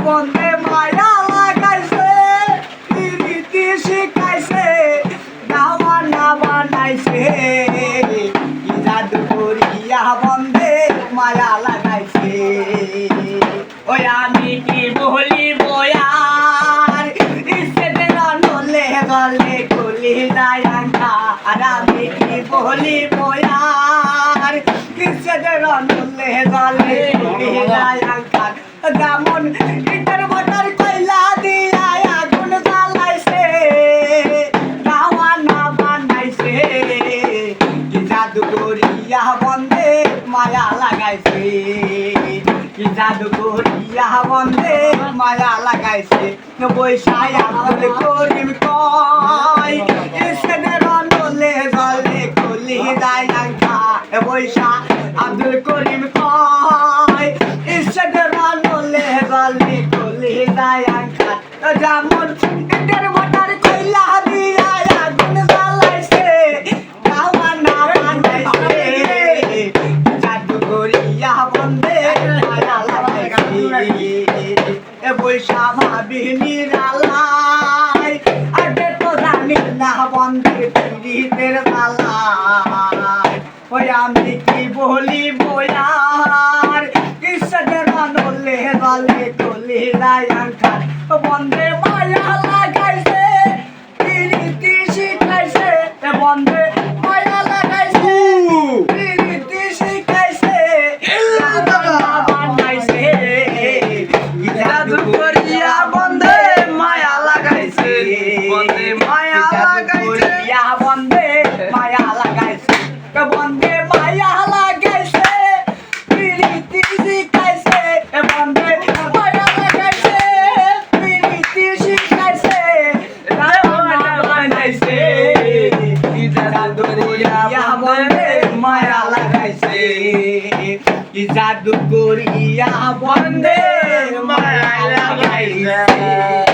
বন্ধে মায়া লাগাইছে রীতি শিখাইছে গাওয়া না বানাইছে কি জাদু করিয়া বন্ধে মায়া লাগাইছে ওই আমি কি বলি বয়ার ইসেদের নলে গলে কলি দায়াঙ্কা আর আমি কি বলি বয়ার ইসেদের নলে গলে কলি দায়াঙ্কা যেমন ইটার মোটর কইলা দিয়া আগুন জ্বালাইছে গাওয়া না বানাইছে কি জাদু করিয়া বন্ধে মায়া লাগাইছে কি জাদু করিয়া বন্ধে মায়া লাগাইছে বৈশাই আব্দুল করিম কয় ইসেদের নলে গলে কলি দায়াঙ্কা বৈশা আব্দুল করিম কয় ইসেদের নলে গলে কলি দায়াঙ্কা যেমন ইটার মোটর কইলা দিয়া আগুন জ্বালাইছে গাওয়া না বানাইছে জাদু করিয়া বন্ধে মায়া লাগাইছে বৈশা ভাবি নিরালাই আগে তো জানি না বন্ধে পীড়িতের জ্বালাই ওই আমি কি বলি বয়ার ইসেদের নলে গলে কলি দায়াঙ্কা বন্ধে মায়া লাগাইছে রীতি শিখাইছে বন্ধে মায়া লাগাইছে রীতি শিখাইছে বানাইছে জাদু করিয়া বন্ধে মায়া লাগাইছে বন্ধে মায়া লাগাইছে বন্ধে মায়া লাগাইছে বন্ধে মায়া লাগাইছে রীতি শিখাইছে বন্ধে মায়া লাগাইছে রীতি শিখাইছে বানাইছে জাদু করিয়া বন্ধে মায়া লাগাইছে জাদু করিয়া বন্ধে মায়া লাগাইছে।